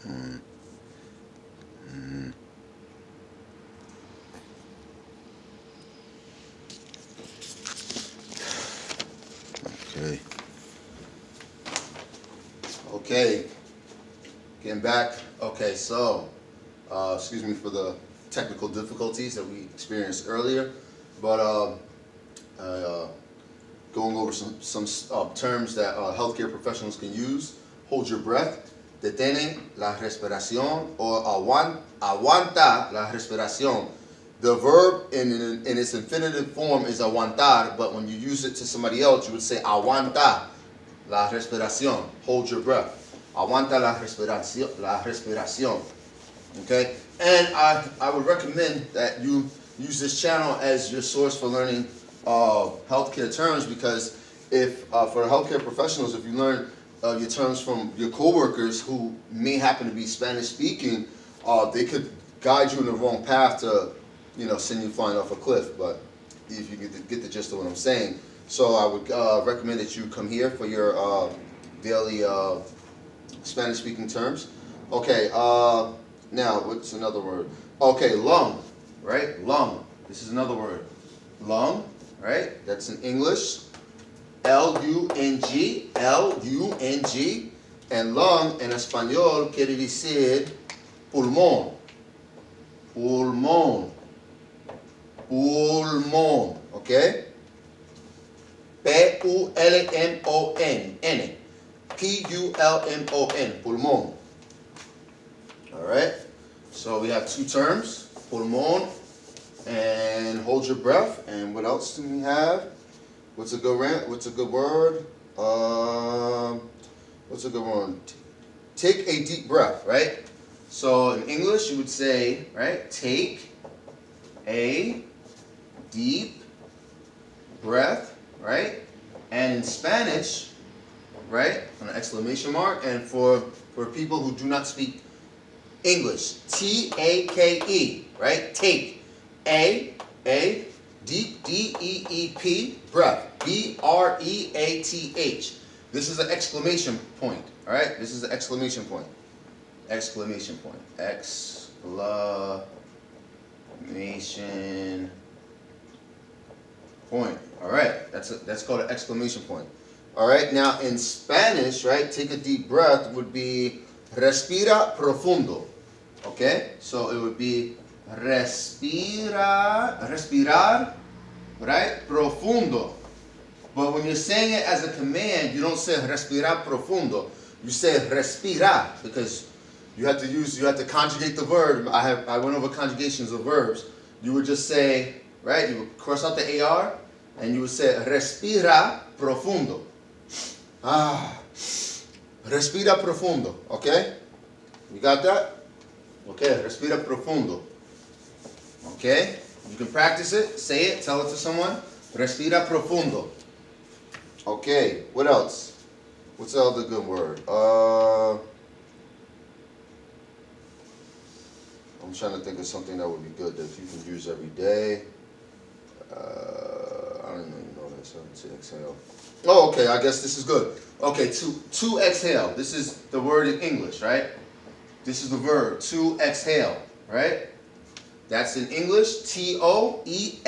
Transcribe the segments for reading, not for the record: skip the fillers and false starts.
Okay. Okay. Getting back. Okay, so excuse me for the technical difficulties that we experienced earlier, but going over some terms that healthcare professionals can use. Hold your breath, detene la respiración, or aguanta la respiración. The verb in its infinitive form is aguantar, but when you use it to somebody else, you would say aguanta la respiración. Hold your breath. Aguanta la respiración. La respiración. Okay? And I would recommend that you use this channel as your source for learning healthcare terms, because if for healthcare professionals, if you learn your terms from your coworkers who may happen to be Spanish speaking, they could guide you in the wrong path to, send you flying off a cliff. But if you get the gist of what I'm saying, so I would recommend that you come here for your daily Spanish speaking terms. Okay. Now, what's another word? Okay, lung, right? Lung. This is another word. Lung, right? That's in English. L-U-N-G. L-U-N-G. And lung en español quiere decir pulmón. Pulmón. Pulmón. Okay? P-U-L-M-O-N. N. P-U-L-M-O-N. Pulmón. All right, so we have two terms, pulmón and hold your breath. And what else do we have? What's a good word? What's a good word? Take a deep breath, right? So in English, you would say, right, take a deep breath, right? And in Spanish, right, an exclamation mark. And for people who do not speak English, T-A-K-E, right? Take. Deep, D-E-E-P, breath. B-R-E-A-T-H. This is an exclamation point, all right? This is the exclamation point. Exclamation point. Exclamation point. All right, that's called an exclamation point. All right, now in Spanish, right, take a deep breath would be respira profundo. Okay, so it would be respirar, right, profundo. But when you're saying it as a command, you don't say respirar profundo. You say respira, because you have to conjugate the verb. I went over conjugations of verbs. You would just say, right, you would cross out the AR, and you would say respira profundo. Respira profundo, okay? You got that? Okay, respira profundo. Okay? You can practice it, say it, tell it to someone. Respira profundo. Okay, what else? What's the other good word? I'm trying to think of something that would be good that you can use every day. I don't even know that, so to exhale. Oh, okay, I guess this is good. Okay, to exhale. This is the word in English, right? This is the verb, to exhale, right? That's in English, T-O-E-X-H-A-L-E,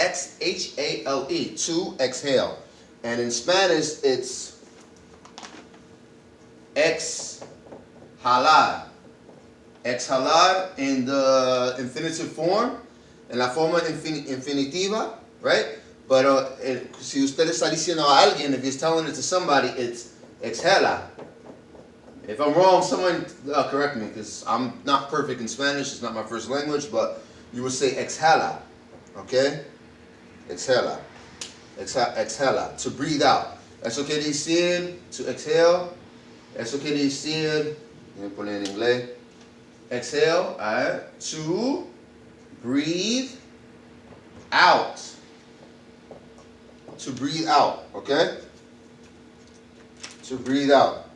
to exhale. And in Spanish, it's exhalar. Exhalar in the infinitive form, en la forma infinitiva, right? But si usted está diciendo a alguien, if he's telling it to somebody, it's exhala. If I'm wrong, someone correct me, because I'm not perfect in Spanish. It's not my first language, but you would say exhala, okay? Exhala. Exhala, to breathe out. Eso quiere decir, to exhale. Eso quiere decir, voy a poner en inglés. Exhale, to breathe out. To breathe out, okay? To breathe out.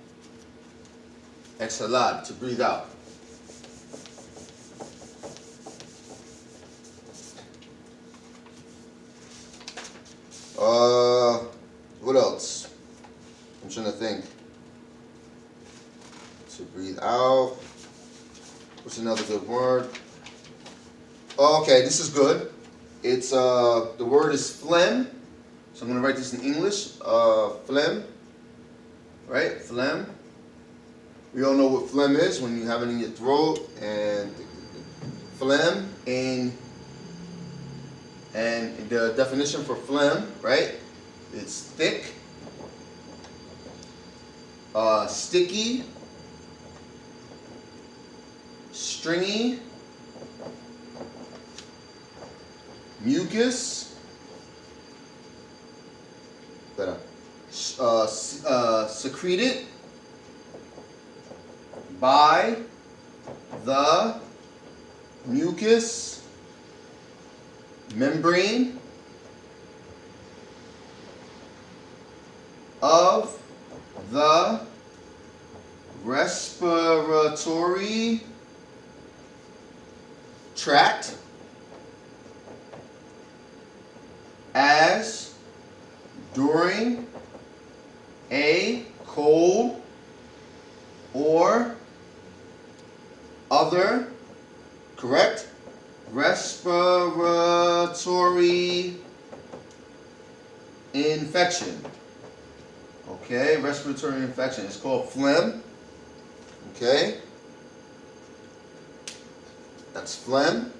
Exhalar, to breathe out. What else? I'm trying to think. To breathe out. What's another good word? Okay, this is good. It's the word is phlegm. So I'm gonna write this in English. Phlegm, right? Phlegm. We all know what phlegm is when you have it in your throat, and phlegm and the definition for phlegm, right? It's thick, sticky, stringy, mucus, secreted by the mucous membrane of the respiratory tract as during a cold or other, correct, respiratory infection. Okay, respiratory infection. It's called phlegm. Okay, that's phlegm.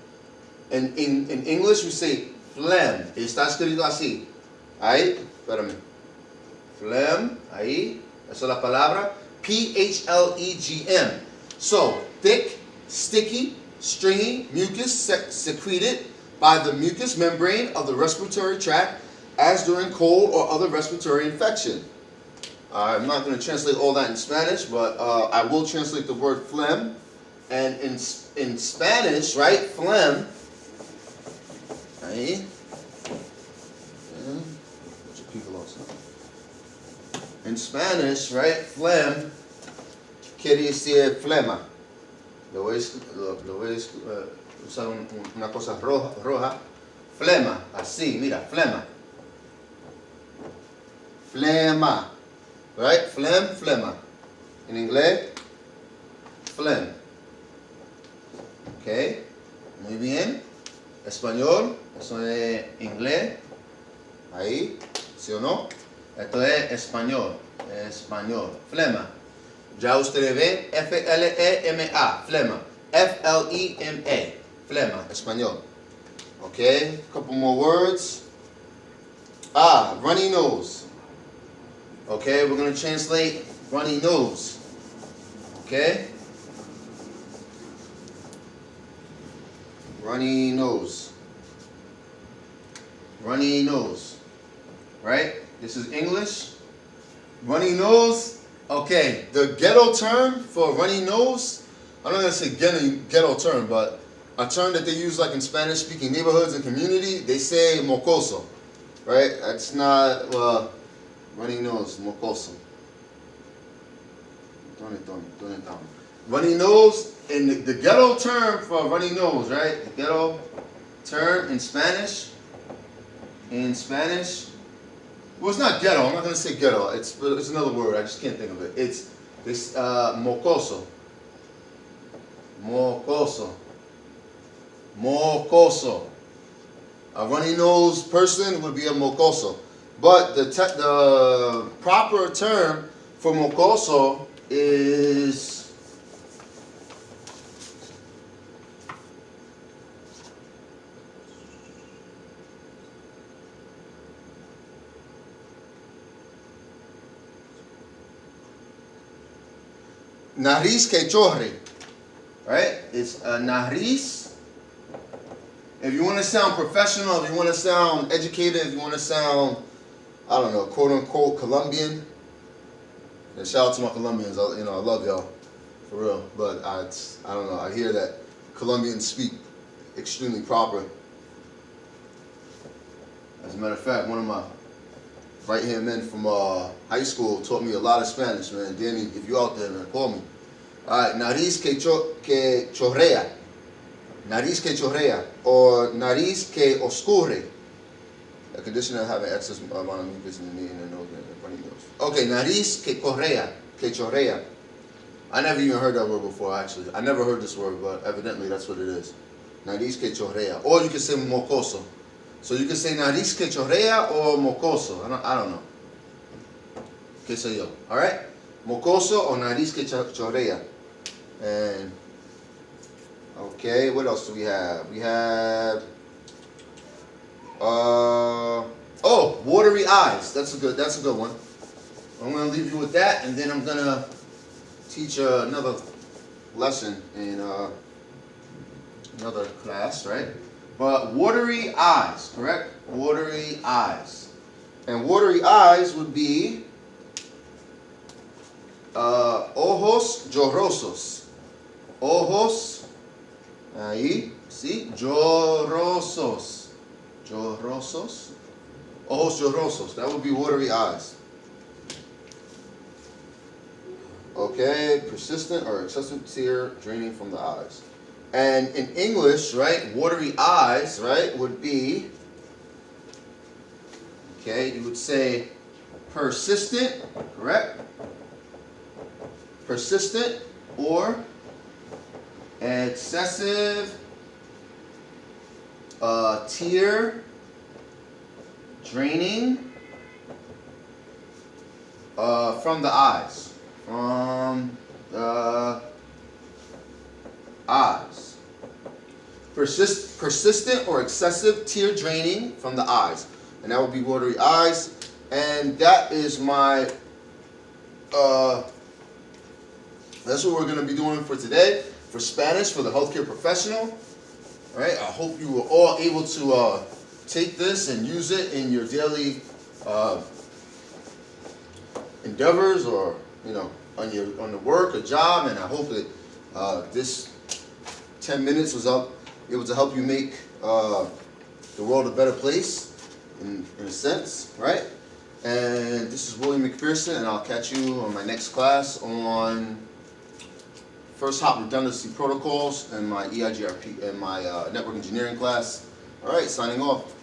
And in English we say phlegm. Está escrito así. Ahí, espérame. Phlegm, ahí. Esa es la palabra. P-H-L-E-G-M. So, thick, sticky, stringy, mucus secreted by the mucous membrane of the respiratory tract as during cold or other respiratory infection. I'm not going to translate all that in Spanish, but I will translate the word phlegm. And in Spanish, right, phlegm, ahí. In Spanish, right, phlegm quiere decir flema. Lo voy a usar una cosa roja. Flema, así, mira, flema. Flema, right? Phlegm, flema. En inglés, phlegm. Okay, muy bien. Español, eso es inglés. Ahí, ¿sí o no? Esto es español, flema. Ya ustedes ven, F-L-E-M-A, flema. F-L-E-M-A, flema, español. Okay, couple more words. Runny nose. Okay, we're going to translate runny nose. Okay? Runny nose. Runny nose. Right? This is English. Runny nose. Okay, the ghetto term for runny nose, I'm not going to say ghetto term, but a term that they use like in Spanish-speaking neighborhoods and community, they say mocoso. Right? That's not, runny nose, mocoso. Runny nose, and the ghetto term for runny nose, right? The ghetto term in Spanish. Well, it's not ghetto. I'm not going to say ghetto. It's another word. I just can't think of it. It's mocoso. Mocoso. A runny nose person would be a mocoso. But the proper term for mocoso is Narriz que chorrea, right? It's a Narriz. If you want to sound professional, if you want to sound educated, if you want to sound, I don't know, quote unquote Colombian. And shout out to my Colombians. I love y'all, for real. But I don't know. I hear that Colombians speak extremely proper. As a matter of fact, one of my right-hand men from high school taught me a lot of Spanish, man. Danny, if you out there, man, call me. All right, nariz que chorrea. Nariz que chorrea. Or nariz que oscure. A condition of having excess amount of mucus in the nose and runny nose. Okay, nariz que chorrea. I never even heard that word before, actually. I never heard this word, but evidently that's what it is. Narriz que chorrea. Or you can say mocoso. So you can say nariz que chorrea or mocoso. I don't know. ¿Qué sé yo? Alright? Mocoso or nariz que chorrea. And, okay, what else do we have? We have, watery eyes. That's a good one. I'm going to leave you with that, and then I'm going to teach another lesson in another class, right? But watery eyes, correct? Watery eyes. And watery eyes would be ojos llorosos. Ojos, ahí, ¿sí? Llorosos. Llorosos. Ojos llorosos. That would be watery eyes. Okay, persistent or excessive tear draining from the eyes. And in English, right, watery eyes, right, would be, okay, you would say persistent, correct? Persistent or excessive tear draining from the eyes. From the eyes. Persistent or excessive tear draining from the eyes. And that would be watery eyes. And that is my, that's what we're going to be doing for today. For Spanish, for the healthcare professional. All right, I hope you were all able to take this and use it in your daily endeavors, or on the work or job. And I hope that this 10 minutes was able to help you make the world a better place in a sense, right? And this is William McPherson, and I'll catch you on my next class on first hop redundancy protocols and my EIGRP and my network engineering class. All right, signing off.